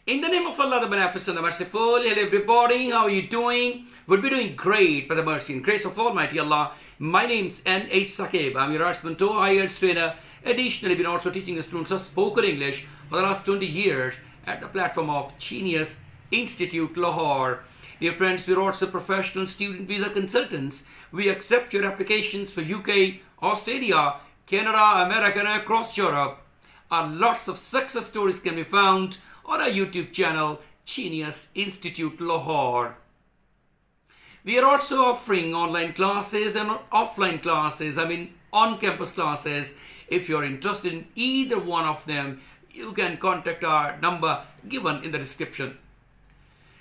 In the name of Allah, the Beneficent, the Merciful. Hello everybody, how are you doing? We'll be doing great by the mercy and grace of Almighty Allah. My name's N.A. Saqib. I'm your arts mentor, IELTS trainer. Additionally, been also teaching the students of spoken English for the last 20 years at the platform of Genius Institute, Lahore. Dear friends, we're also professional student visa consultants. We accept your applications for UK, Australia, Canada, America, and across Europe. Lots of success stories can be found on our YouTube channel, Genius Institute Lahore. We are also offering online classes and offline classes, on-campus classes. If you're interested in either one of them, you can contact our number given in the description.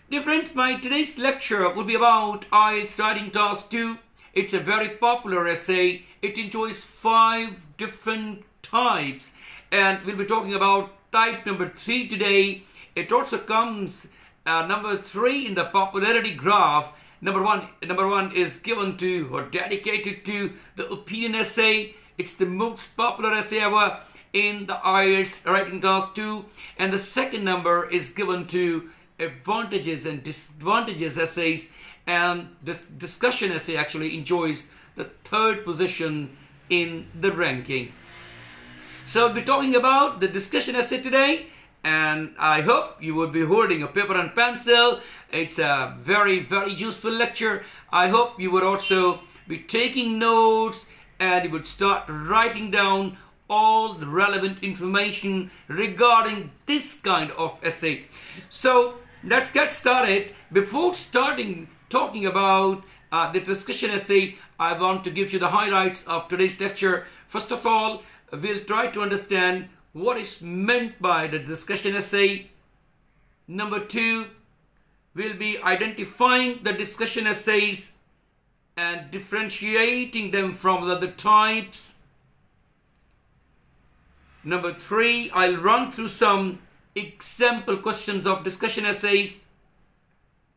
Dear friends, my today's lecture will be about IELTS Writing Task 2. It's a very popular essay. It enjoys 5 different types, and we'll be talking about type number 3 today. It also comes number 3 in the popularity graph. Number one is given to or dedicated to the opinion essay. It's the most popular essay ever in the IELTS Writing Task 2. And the second number is given to advantages and disadvantages essays. And this discussion essay actually enjoys the 3rd position in the ranking. So I'll be talking about the discussion essay today, and I hope you will be holding a paper and pencil. It's a very, very useful lecture. I hope you would also be taking notes and you would start writing down all the relevant information regarding this kind of essay. So let's get started. Before starting talking about the discussion essay, I want to give you the highlights of today's lecture. First of all, we'll try to understand what is meant by the discussion essay. Number 2, we'll be identifying the discussion essays and differentiating them from the other types. Number 3, I'll run through some example questions of discussion essays.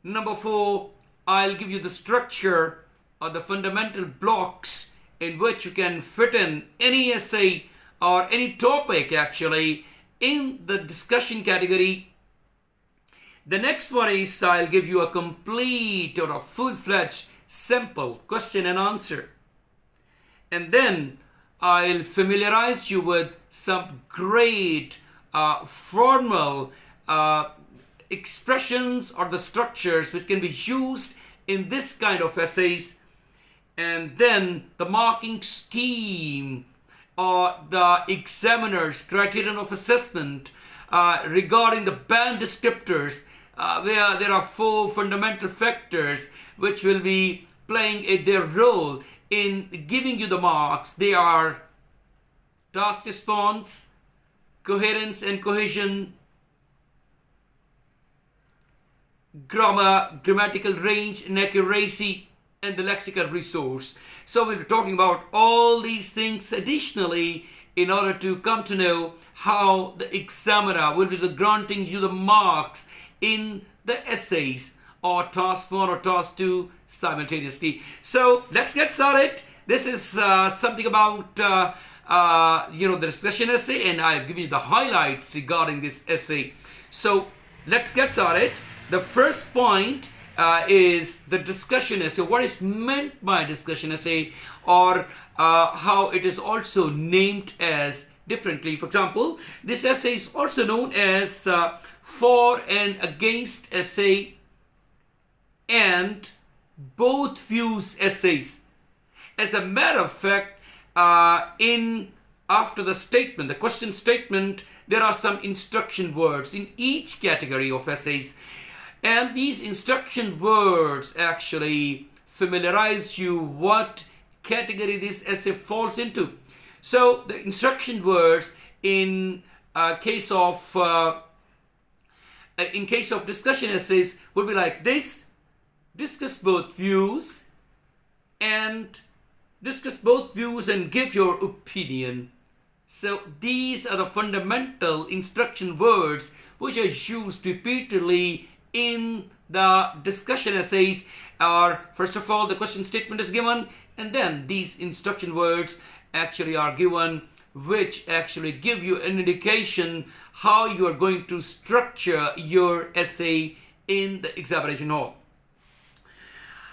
Number 4, I'll give you the structure or the fundamental blocks in which you can fit in any essay or any topic actually in the discussion category. The next one is I'll give you a complete or a full-fledged simple question and answer. And then I'll familiarize you with some great formal expressions or the structures which can be used in this kind of essays. And then the marking scheme or the examiner's criterion of assessment regarding the band descriptors, where there are 4 fundamental factors which will be playing their role in giving you the marks. They are task response, coherence and cohesion, grammar, grammatical range and accuracy, and the lexical resource. So we'll be talking about all these things additionally in order to come to know how the examiner will be granting you the marks in the essays or task 1 or task 2 simultaneously. So let's get started. This is something about the discussion essay, and I've given you the highlights regarding this essay. So let's get started. The first point is the discussion essay. What is meant by discussion essay, or how it is also named as differently. For example, this essay is also known as for and against essay and both views essays. As a matter of fact, after the statement, the question statement, there are some instruction words in each category of essays. And these instruction words actually familiarize you what category this essay falls into. So the instruction words in case of discussion essays would be like this: discuss both views, and discuss both views and give your opinion. So these are the fundamental instruction words which are used repeatedly in the discussion essays. Or first of all, the question statement is given, and then these instruction words actually are given which actually give you an indication how you are going to structure your essay in the examination hall.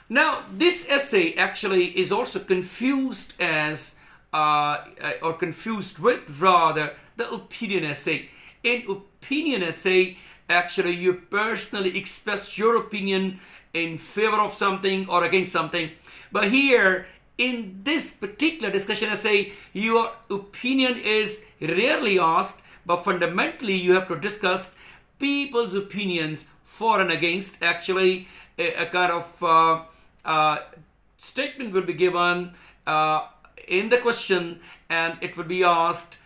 Now, this essay actually is also confused as, or confused with rather, the opinion essay. In opinion essay, actually you personally express your opinion in favor of something or against something. But here, in this particular discussion essay, your opinion is rarely asked, but fundamentally you have to discuss people's opinions for and against. Actually, a kind of statement will be given in the question, and it will be asked,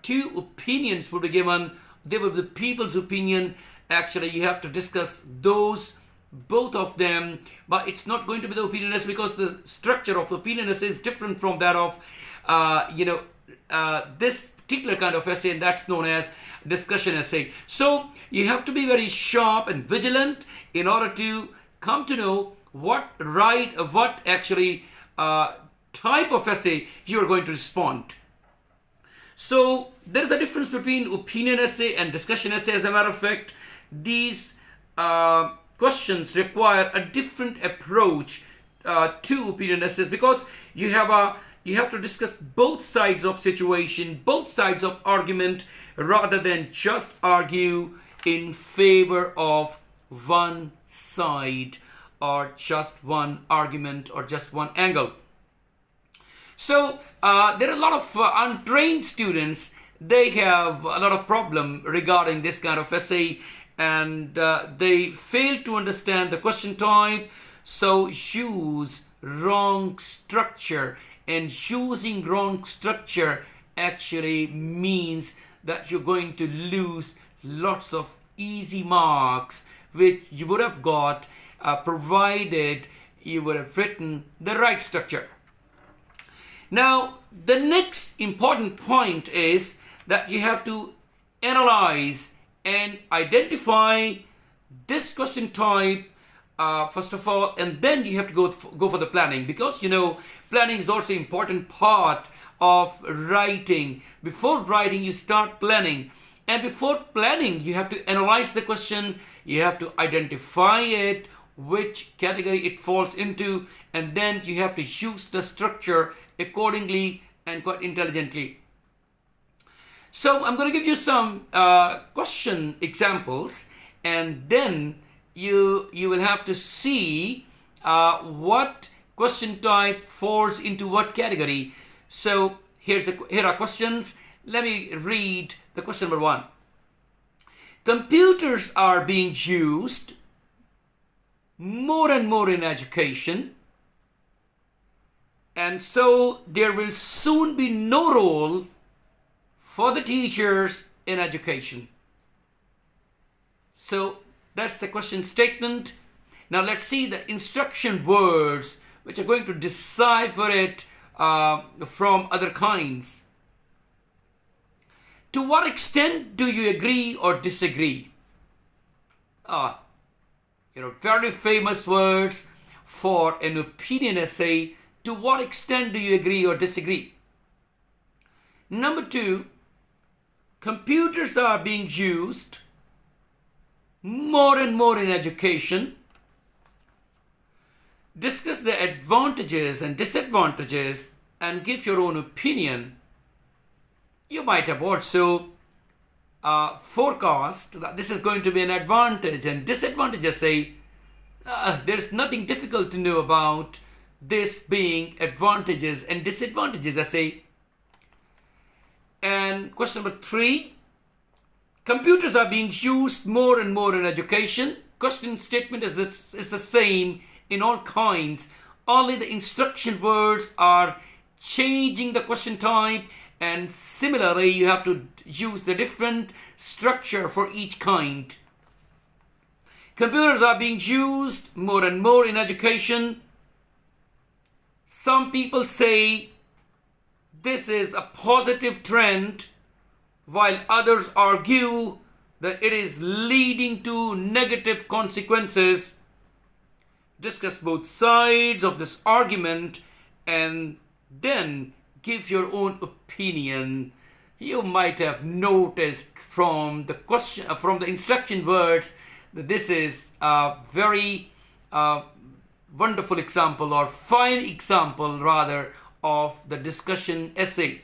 two opinions will be given. There will be the people's opinion. Actually, you have to discuss those, both of them, but it's not going to be the opinion essay, because the structure of the opinion essay is different from that of this particular kind of essay, and that's known as discussion essay. So you have to be very sharp and vigilant in order to come to know what actually type of essay you are going to respond. So there is a difference between opinion essay and discussion essay. As a matter of fact, these questions require a different approach to opinion essays, because you have to discuss both sides of situation, both sides of argument, rather than just argue in favor of one side or just one argument or just one angle. So there are a lot of untrained students. They have a lot of problem regarding this kind of essay, and they fail to understand the question type, so use wrong structure. And using wrong structure actually means that you're going to lose lots of easy marks which you would have got provided you would have written the right structure. Now, the next important point is that you have to analyze and identify this question type first of all, and then you have to go for the planning, because planning is also an important part of writing. Before writing, you start planning, and before planning, you have to analyze the question, you have to identify it, which category it falls into, and then you have to use the structure accordingly and quite intelligently. So I'm going to give you some question examples, and then you will have to see what question type falls into what category. So here are questions. Let me read the question number 1. Computers are being used more and more in education, and so there will soon be no role for the teachers in education. So that's the question statement. Now let's see the instruction words which are going to decipher it from other kinds. To what extent do you agree or disagree? Very famous words for an opinion essay. To what extent do you agree or disagree? Number 2, computers are being used more and more in education. Discuss the advantages and disadvantages and give your own opinion. You might have also forecast that this is going to be an advantage and disadvantage essay. There's nothing difficult to know about this being advantages and disadvantages essay. And question number 3, computers are being used more and more in education. Question statement is the same in all kinds. Only the instruction words are changing the question type, and similarly you have to use the different structure for each kind. Computers are being used more and more in education. Some people say this is a positive trend, while others argue that it is leading to negative consequences. Discuss both sides of this argument and then give your own opinion. You might have noticed from the question, from the instruction words, that this is a very wonderful example, or fine example rather, of the discussion essay.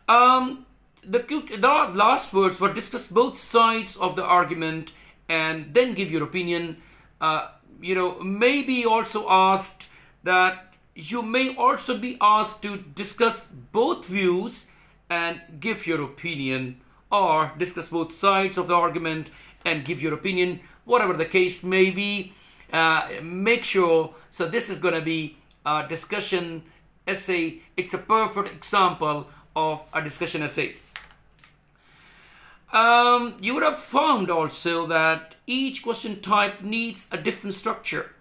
The last words were discuss both sides of the argument and then give your opinion. Maybe also asked that you may also be asked to discuss both views and give your opinion, or discuss both sides of the argument and give your opinion, whatever the case may be. Make sure, so this is going to be a discussion essay. It's a perfect example of a discussion essay. You would have found also that each question type needs a different structure.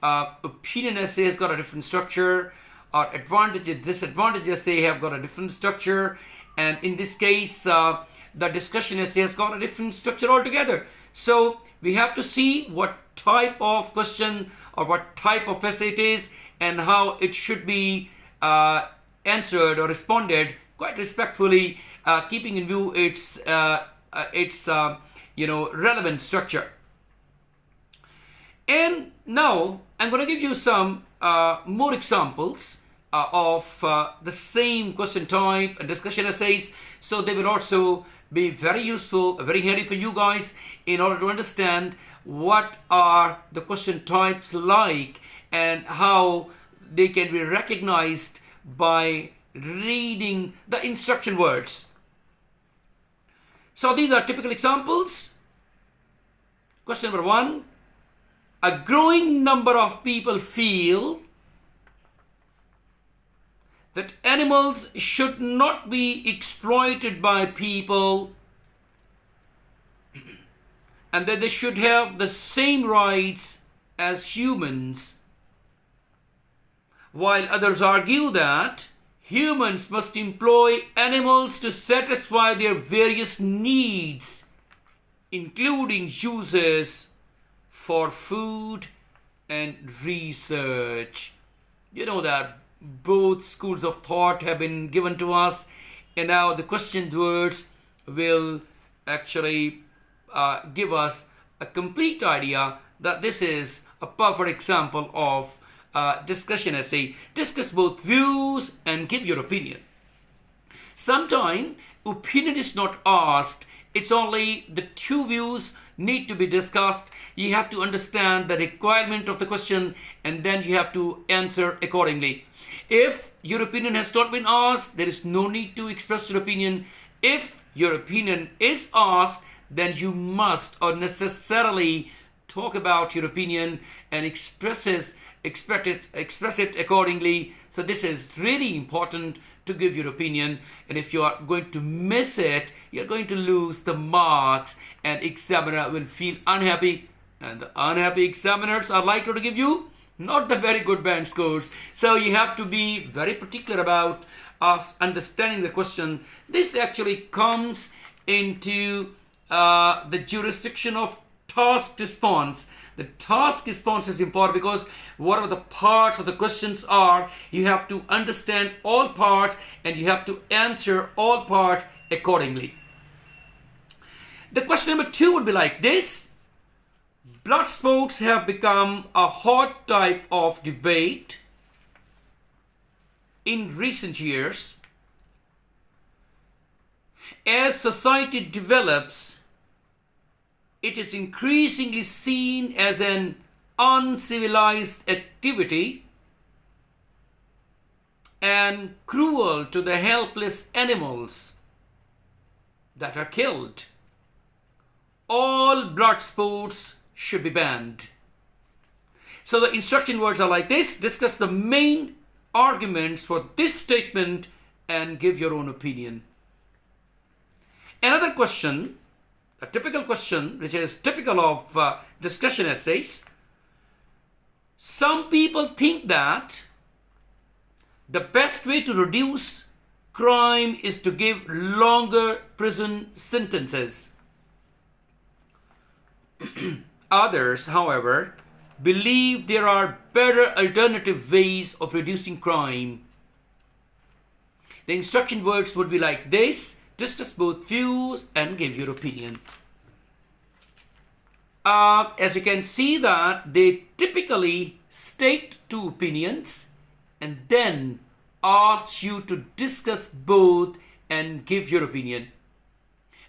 Opinion essay has got a different structure, or advantages, disadvantages essay have got a different structure, and in this case, the discussion essay has got a different structure altogether. So we have to see what type of question or what type of essay it is, and how it should be answered or responded quite respectfully, keeping in view its relevant structure. And now I'm going to give you some more examples of the same question type and discussion essays, so they will also be very useful, very handy for you guys in order to understand what are the question types like and how they can be recognized by reading the instruction words. So these are typical examples. Question number 1. A growing number of people feel that animals should not be exploited by people and that they should have the same rights as humans, while others argue that humans must employ animals to satisfy their various needs, including uses for food and research. You know that both schools of thought have been given to us, and now the questioned words will actually give us a complete idea that this is a perfect example of discussion essay. Discuss both views and give your opinion. Sometimes opinion is not asked, it's only the two views need to be discussed. You have to understand the requirement of the question and then you have to answer accordingly. If your opinion has not been asked, there is no need to express your opinion. If your opinion is asked, then you must or necessarily talk about your opinion and express it accordingly. So this is really important to give your opinion, and if you are going to miss it, you're going to lose the marks and examiner will feel unhappy, and the unhappy examiners are likely to give you not the very good band scores. So you have to be very particular about us understanding the question. This actually comes into the jurisdiction of task response. The task response is important because whatever the parts of the questions are, you have to understand all parts and you have to answer all parts accordingly. The question number 2 would be like this. Blood sports have become a hot type of debate in recent years. As society develops, it is increasingly seen as an uncivilized activity and cruel to the helpless animals that are killed. All blood sports should be banned. So the instruction words are like this. Discuss the main arguments for this statement and give your own opinion. Another question, a typical question, which is typical of discussion essays. Some people think that the best way to reduce crime is to give longer prison sentences. Others, however, believe there are better alternative ways of reducing crime. The instruction words would be like this: discuss both views and give your opinion. As you can see that they typically state two opinions and then ask you to discuss both and give your opinion.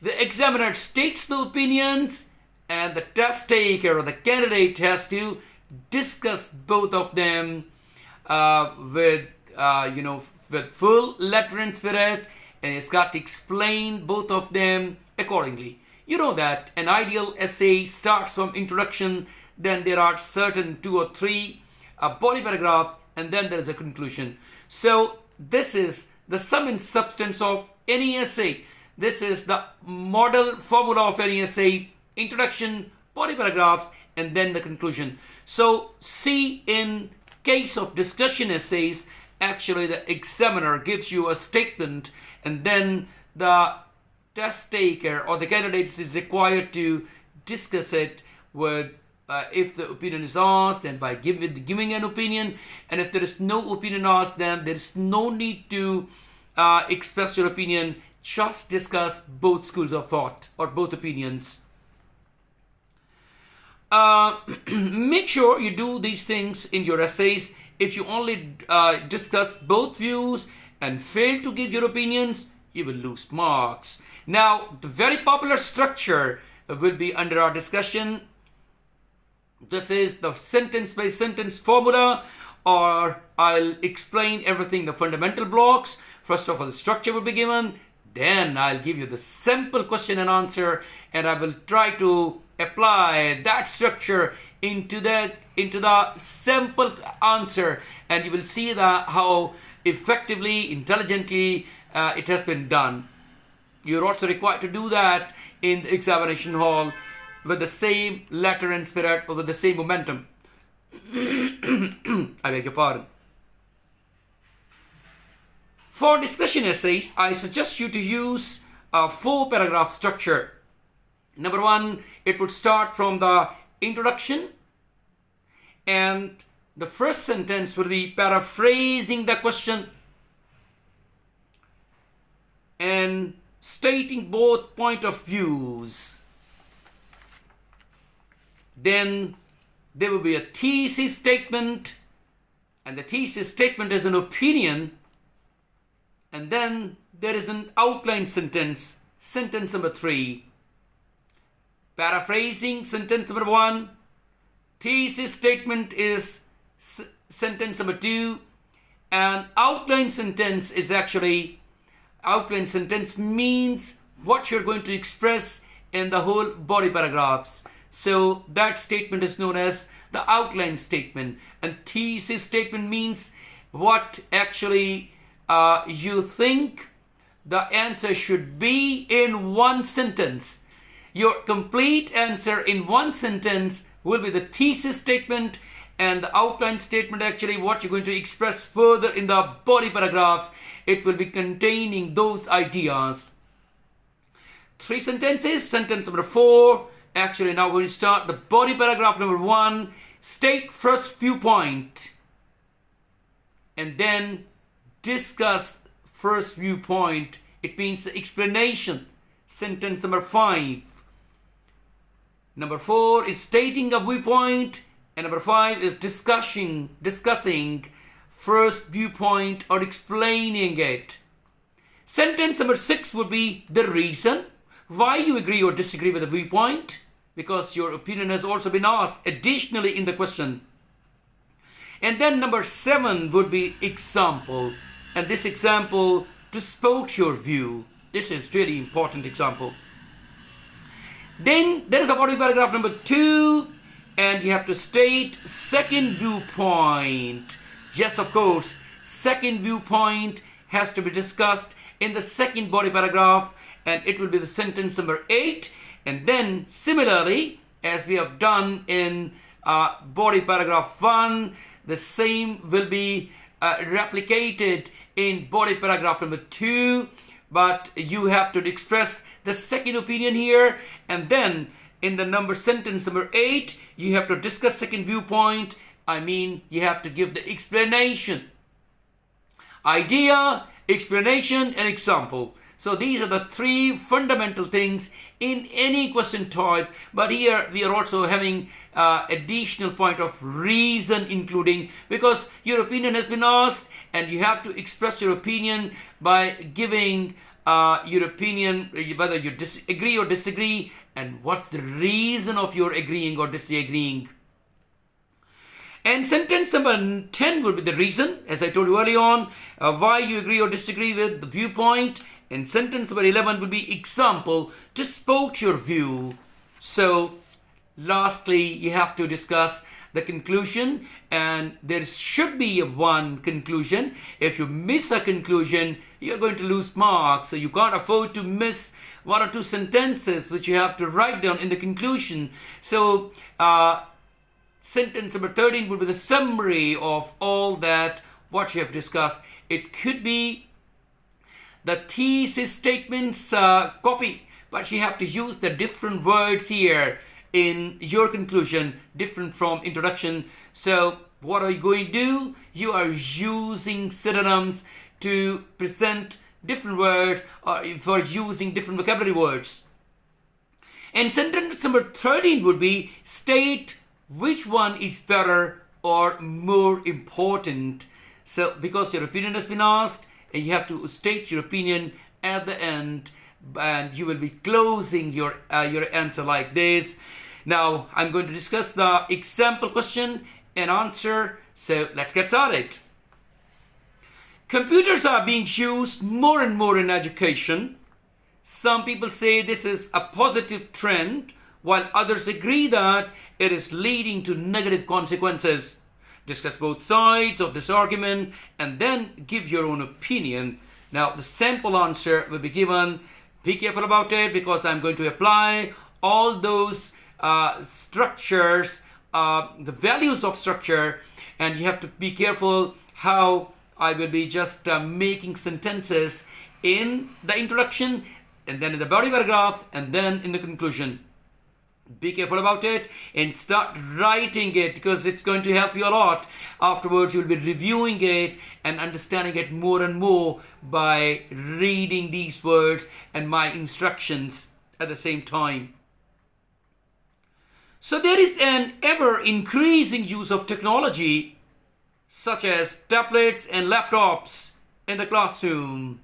The examiner states the opinions and the test taker or the candidate has to discuss both of them with full letter and spirit, and it's got to explain both of them accordingly. You know that an ideal essay starts from introduction, then there are certain 2 or 3 body paragraphs, and then there is a conclusion. So this is the sum and substance of any essay. This is the model formula of any essay: introduction, body paragraphs, and then the conclusion. So see, in case of discussion essays, actually the examiner gives you a statement and then the test taker or the candidates is required to discuss it with if the opinion is asked, then by giving an opinion, and if there is no opinion asked, then there is no need to express your opinion. Just discuss both schools of thought or both opinions. Make sure you do these things in your essays. If you only discuss both views and fail to give your opinions, you will lose marks. Now, the very popular structure will be under our discussion. This is the sentence by sentence formula, or I'll explain everything, the fundamental blocks. First of all, the structure will be given. Then I'll give you the simple question and answer, and I will try to apply that structure into the simple answer, and you will see that how effectively, intelligently it has been done. You're also required to do that in the examination hall with the same letter and spirit or with the same momentum. I beg your pardon. For discussion essays, I suggest you to use a 4-paragraph structure. Number 1, it would start from the introduction, and the first sentence will be paraphrasing the question and stating both point of views. Then there will be a thesis statement, and the thesis statement is an opinion. And then there is an outline sentence, sentence number 3. Paraphrasing, sentence number 1. Thesis statement is sentence number 2. And outline sentence is actually, outline sentence means what you're going to express in the whole body paragraphs. So that statement is known as the outline statement. And thesis statement means what actually you think the answer should be in one sentence. Your complete answer in one sentence will be the thesis statement, and the outline statement actually what you're going to express further in the body paragraphs. It will be containing those ideas. 3 sentences. Sentence number 4. Actually, now we'll start the body paragraph number 1. State first viewpoint, and then discuss first viewpoint. It means the explanation. Sentence number 5. Number 4 is stating a viewpoint, and number 5 is discussing first viewpoint or explaining it. Sentence number 6 would be the reason why you agree or disagree with the viewpoint, because your opinion has also been asked additionally in the question. And then number 7 would be example, and this example to support your view. This is really important example. Then there is a body paragraph number 2, and you have to state second viewpoint. Yes, of course, second viewpoint has to be discussed in the second body paragraph, and it will be the sentence number 8. And then similarly, as we have done in body paragraph 1, the same will be replicated in body paragraph number 2, but you have to express the second opinion here, and then in the number sentence number 8, you have to discuss second viewpoint. I mean, you have to give the explanation. Idea, explanation, and example. So these are the 3 fundamental things in any question type. But here we are also having additional point of reason including, because your opinion has been asked and you have to express your opinion by giving your opinion, whether you agree or disagree, and what's the reason of your agreeing or disagreeing. And sentence number 10 would be the reason, as I told you early on, why you agree or disagree with the viewpoint. And sentence number 11 would be example to support your view. So lastly, you have to discuss the conclusion, and there should be one conclusion. If you miss a conclusion, you're going to lose marks. So you can't afford to miss 1 or 2 sentences which you have to write down in the conclusion. So sentence number 13 would be the summary of all that what you have discussed. It could be the thesis statements copy, but you have to use the different words here in your conclusion, different from introduction. So what are you going to do? You are using synonyms to present different words, or for using different vocabulary words. And sentence number 13 would be state which one is better or more important. So because your opinion has been asked, and you have to state your opinion at the end, and you will be closing your answer like this. Now I'm going to discuss the example question and answer. So let's get started. Computers are being used more and more in education. Some people say this is a positive trend, while others agree that it is leading to negative consequences. Discuss both sides of this argument and then give your own opinion. Now the sample answer will be given. Be careful about it, because I'm going to apply all those structures, the values of structure, and you have to be careful how I will be just making sentences in the introduction, and then in the body paragraphs, and then in the conclusion. Be careful about it and start writing it, because it's going to help you a lot. Afterwards, you'll be reviewing it and understanding it more and more by reading these words and my instructions at the same time. So there is an ever-increasing use of technology, such as tablets and laptops in the classroom.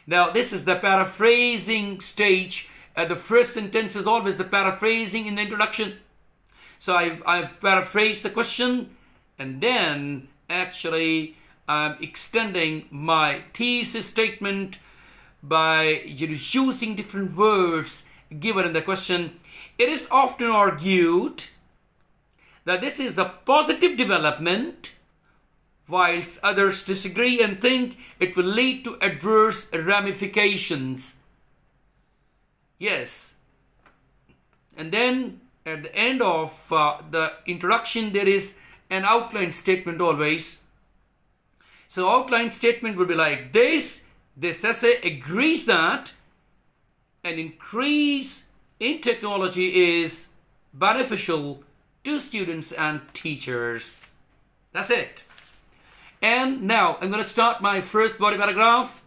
Now, this is the paraphrasing stage. The first sentence is always the paraphrasing in the introduction. So I've paraphrased the question, and then actually I'm extending my thesis statement by using different words given in the question. It is often argued that this is a positive development, whilst others disagree and think it will lead to adverse ramifications. Yes. And then at the end of the introduction, there is an outline statement always. So outline statement would be like this. This essay agrees that an increase in technology is beneficial to students and teachers. That's it. And now I'm going to start my first body paragraph.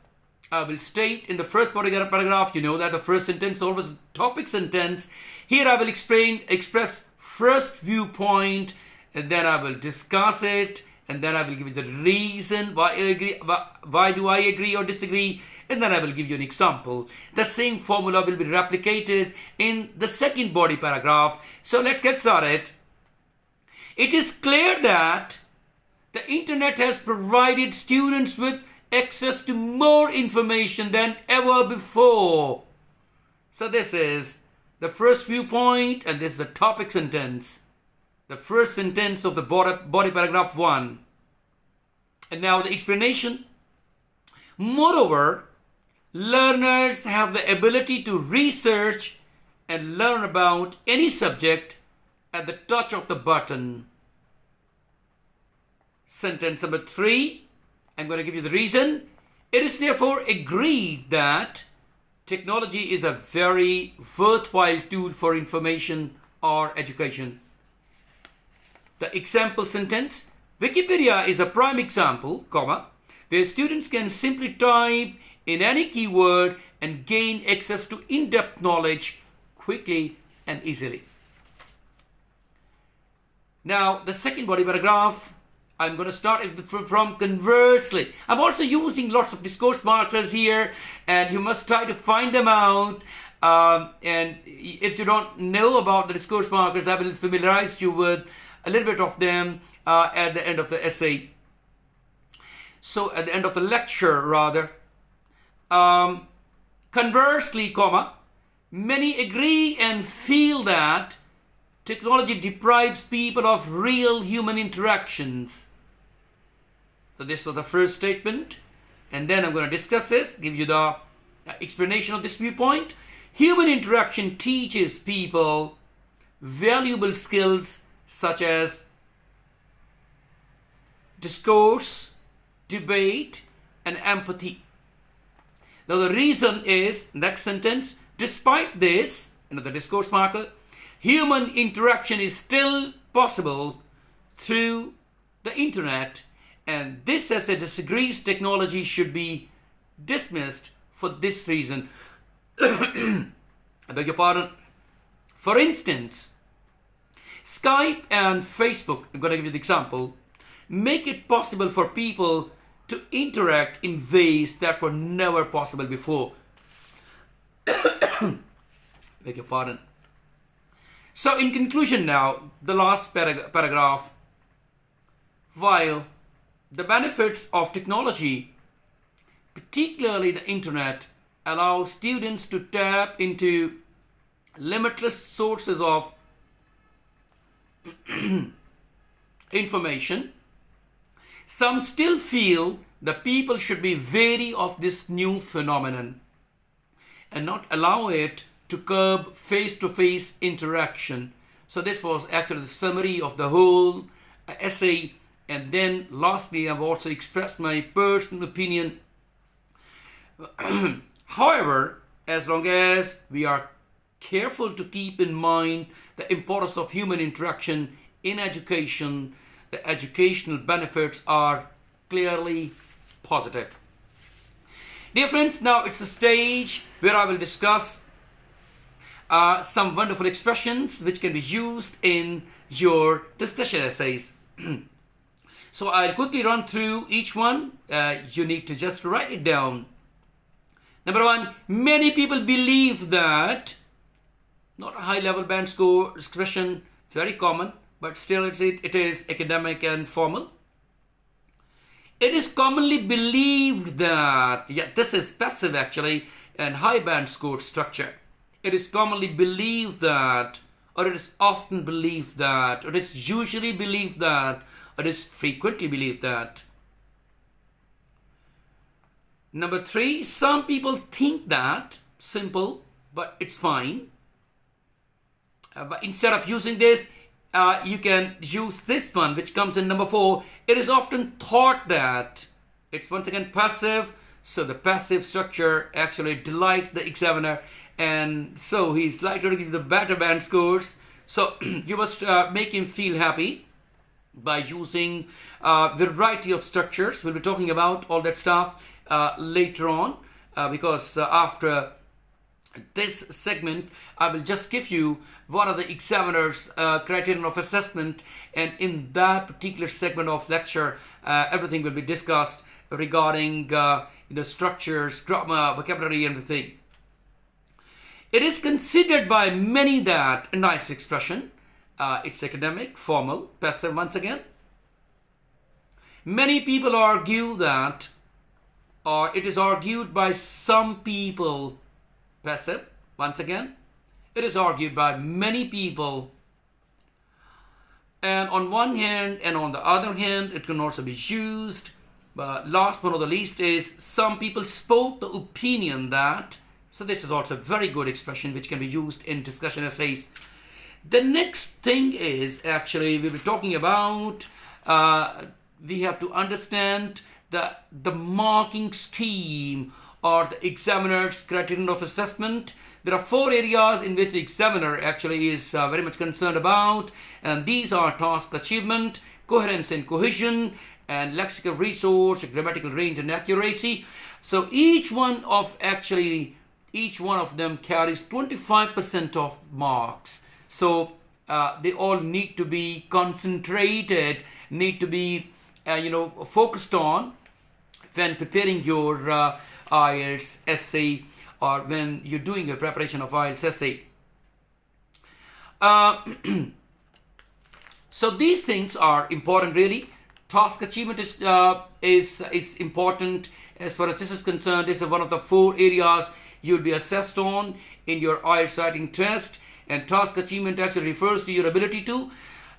I will state in the first body paragraph, you know that the first sentence is always a topic sentence. Here I will express first viewpoint, and then I will discuss it, and then I will give you the reason why I agree, why do I agree or disagree, and then I will give you an example. The same formula will be replicated in the second body paragraph. So let's get started. It is clear that the internet has provided students with access to more information than ever before. So this is the first viewpoint, and this is the topic sentence. The first sentence of the body paragraph 1. And now the explanation. Moreover, learners have the ability to research and learn about any subject at the touch of the button. Sentence number 3. I'm going to give you the reason. It is therefore agreed that technology is a very worthwhile tool for information or education. The example sentence, Wikipedia is a prime example, comma, where students can simply type in any keyword and gain access to in-depth knowledge quickly and easily. Now, the second body paragraph, I'm going to start from conversely. I'm also using lots of discourse markers here, and you must try to find them out. And if you don't know about the discourse markers, I will familiarize you with a little bit of them at the end of the essay. So at the end of the lecture, rather. Conversely, comma, many agree and feel that technology deprives people of real human interactions. So this was the first statement, and then I'm going to discuss this, give you the explanation of this viewpoint. Human interaction teaches people valuable skills such as discourse, debate, and empathy. Now the reason is, next sentence, despite this, another discourse marker, human interaction is still possible through the internet, and this essay disagrees technology should be dismissed for this reason. I beg your pardon. For instance, Skype and Facebook, I'm going to give you the example, make it possible for people to interact in ways that were never possible before. Beg your pardon. So in conclusion now, the last paragraph, while the benefits of technology, particularly the internet, allow students to tap into limitless sources of information, some still feel that people should be wary of this new phenomenon and not allow it to curb face-to-face interaction. So this was actually the summary of the whole essay. And then lastly, I've also expressed my personal opinion. However, as long as we are careful to keep in mind the importance of human interaction in education, the educational benefits are clearly positive. Dear friends, now it's a stage where I will discuss some wonderful expressions which can be used in your discussion essays. So I'll quickly run through each one. You need to just write it down. Number one, many people believe that, not a high-level band score expression, very common, but still it is academic and formal. It is commonly believed that, yeah, this is passive actually, and high band score structure. It is commonly believed that, or it is often believed that, or it is usually believed that, or it is frequently believed that. Number three, some people think that, simple, but it's fine. But instead of using this, you can use this one, which comes in number four. It is often thought that, it's once again passive, so the passive structure actually delights the examiner, and so he's likely to give the better band scores. So you must make him feel happy by using variety of structures. We'll be talking about all that stuff later on, because after this segment, I will just give you what are the examiner's criterion of assessment, and in that particular segment of lecture, everything will be discussed regarding the structures, grammar, vocabulary, and everything. It is considered by many that a nice expression. It's academic, formal, passive once again. Many people argue that, or it is argued by some people, passive, once again. It is argued by many people. And on one hand and on the other hand, it can also be used. But last but not the least is, some people spoke the opinion that. So this is also a very good expression which can be used in discussion essays. The next thing is, actually, we'll be talking about, we have to understand the marking scheme or the examiner's criterion of assessment. There are 4 areas in which the examiner actually is very much concerned about, and these are task achievement, coherence and cohesion, and lexical resource, grammatical range and accuracy. So each one of them carries 25% of marks. So they all need to be concentrated, need to be focused on when preparing your IELTS essay, or when you're doing your preparation of IELTS essay. So these things are important really. Task achievement is important as far as this is concerned. This is one of the 4 areas you'll be assessed on in your IELTS writing test. And task achievement actually refers to your ability to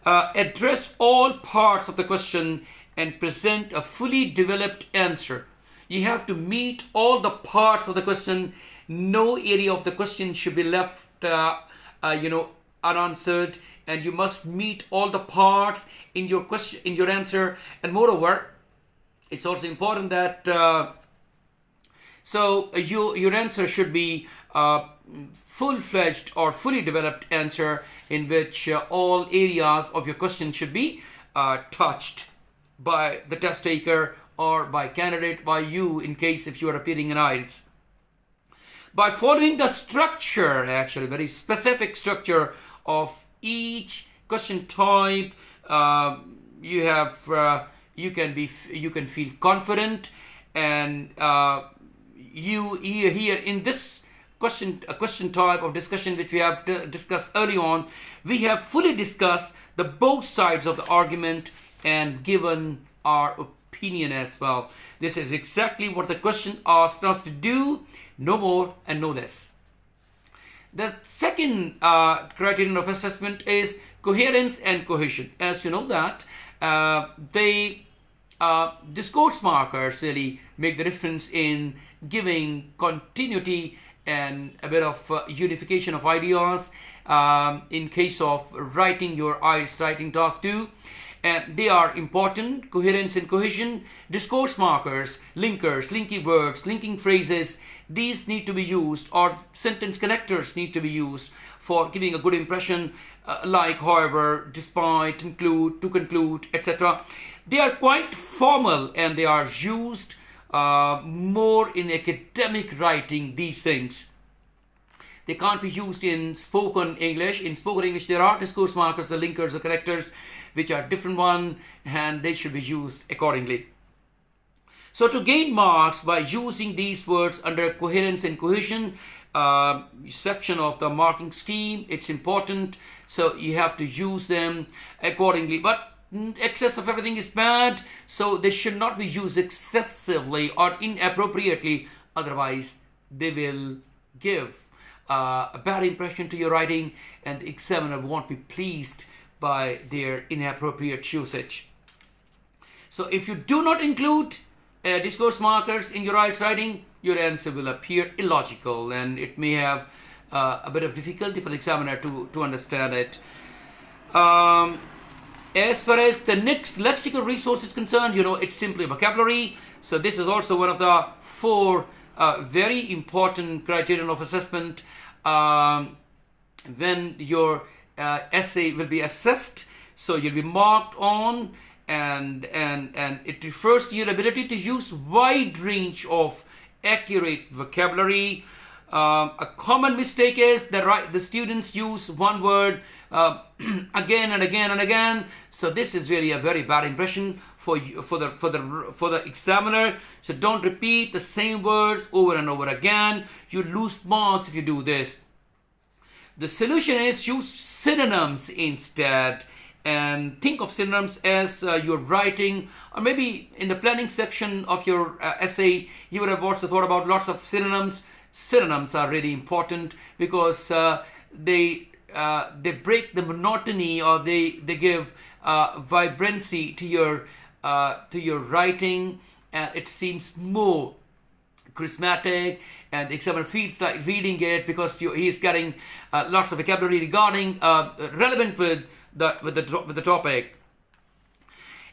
address all parts of the question and present a fully developed answer. You have to meet all the parts of the question. No area of the question should be left unanswered, and you must meet all the parts in your question, in your answer. And moreover, it's also important that your answer should be full-fledged or fully developed answer in which all areas of your question should be touched by the test taker or by candidate, by you in case if you are appearing in IELTS. By following the structure, actually very specific structure of each question type, you can feel confident, and you here in this question type of discussion which we have discussed early on, we have fully discussed the both sides of the argument and given our opinion as well. This is exactly what the question asked us to do, no more and no less. The second criterion of assessment is coherence and cohesion. As you know that discourse markers really make the difference in giving continuity and a bit of unification of ideas in case of writing your IELTS writing task 2. And they are important: coherence and cohesion. Discourse markers, linkers, linking words, linking phrases, these need to be used, or sentence connectors need to be used for giving a good impression, like however, despite, include, to conclude, etc. They are quite formal and they are used more in academic writing, these things. They can't be used in spoken English. In spoken English, there are discourse markers, the linkers, the connectors, which are different one, and they should be used accordingly. So to gain marks by using these words under coherence and cohesion section of the marking scheme, it's important. So you have to use them accordingly. But excess of everything is bad, so they should not be used excessively or inappropriately. Otherwise, they will give a bad impression to your writing, and the examiner won't be pleased by their inappropriate usage. So if you do not include discourse markers in your IELTS writing, your answer will appear illogical, and it may have a bit of difficulty for the examiner to understand it. As far as the next lexical resource is concerned, it's simply vocabulary. So this is also one of the 4 very important criterion of assessment when your essay will be assessed. So you'll be marked on, and it refers to your ability to use wide range of accurate vocabulary. A common mistake is that the students use one word again and again and again. So this is really a very bad impression for the examiner. So don't repeat the same words over and over again. You lose marks if you do this. The solution is use synonyms instead, and think of synonyms as you're writing, or maybe in the planning section of your essay, you would have also thought about lots of synonyms. Synonyms are really important because they break the monotony, or they give vibrancy to your writing, and it seems more charismatic, and the examiner feels like reading it because he is getting lots of vocabulary regarding relevant with the topic.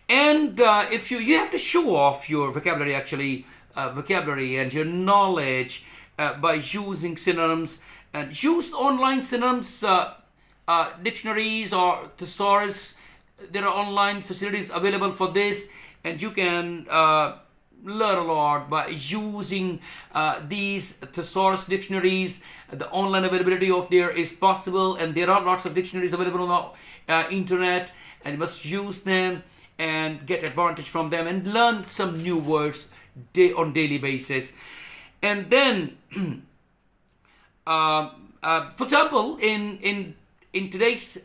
And if you have to show off your vocabulary actually vocabulary and your knowledge by using synonyms, and use online synonyms, dictionaries or thesaurus. There are online facilities available for this, and you can learn a lot by using these thesaurus dictionaries. The online availability of there is possible, and there are lots of dictionaries available on the internet, and you must use them and get advantage from them and learn some new words on daily basis. And then for example, in today's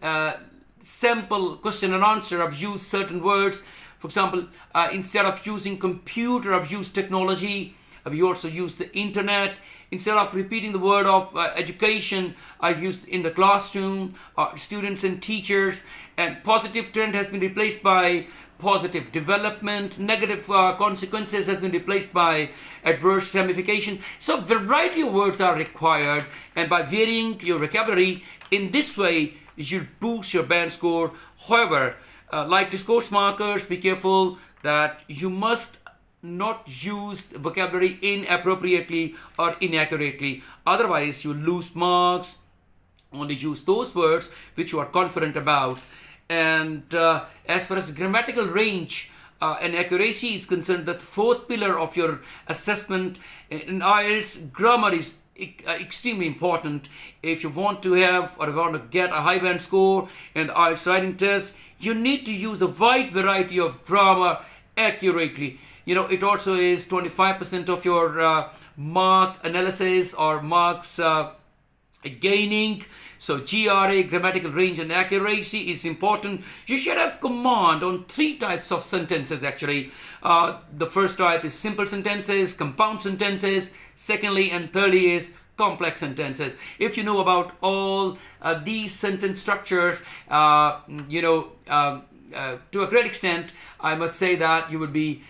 sample question and answer, I've used certain words. For example, instead of using computer, I've used technology. I've also used the internet. Instead of repeating the word of education, I've used in the classroom, students and teachers. And positive trend has been replaced by positive development. Negative consequences has been replaced by adverse ramification. So variety of words are required, and by varying your vocabulary in this way, you should boost your band score. However, like discourse markers, be careful that you must not use vocabulary inappropriately or inaccurately. Otherwise, you lose marks. Only use those words which you are confident about. And as far as grammatical range and accuracy is concerned, the fourth pillar of your assessment in IELTS, grammar is extremely important. If you want to have or want to get a high band score in the IELTS writing test, you need to use a wide variety of grammar accurately. You know, it also is 25% of your mark analysis or marks gaining. So GRA, grammatical range and accuracy, is important. You should have command on three types of sentences actually. The first type is simple sentences, compound sentences. Secondly and thirdly is complex sentences. If you know about all these sentence structures, to a great extent, I must say that you would be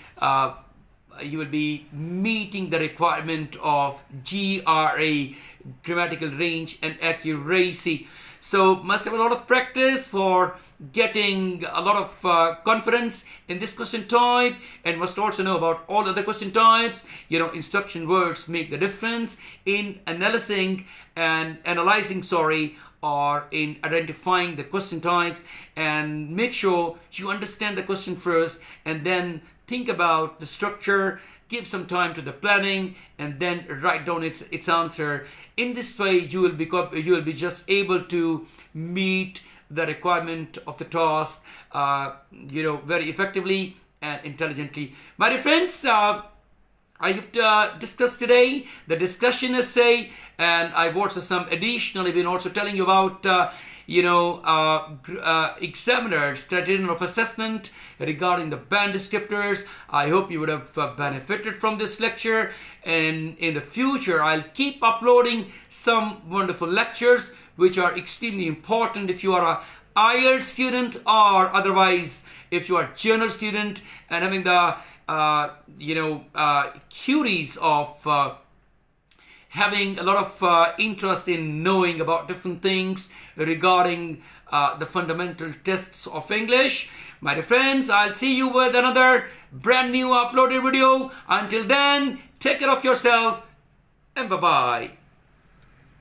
meeting the requirement of GRA, grammatical range and accuracy. So must have a lot of practice for getting a lot of confidence in this question type, and must also know about all other question types. Instruction words make the difference in analyzing, or in identifying the question types, and make sure you understand the question first and then think about the structure, give some time to the planning, and then write down its answer. In this way, you will be just able to meet the requirement of the task, very effectively and intelligently. My dear friends, I have discussed today the discussion essay, and I've also additionally been also telling you about examiners' criterion of assessment regarding the band descriptors. I hope you would have benefited from this lecture, and in the future I'll keep uploading some wonderful lectures which are extremely important if you are a IELTS student, or otherwise if you are a journal student and having the queries of having a lot of interest in knowing about different things regarding the fundamental tests of English. My dear friends, I'll see you with another brand new uploaded video. Until then, take care of yourself and bye-bye.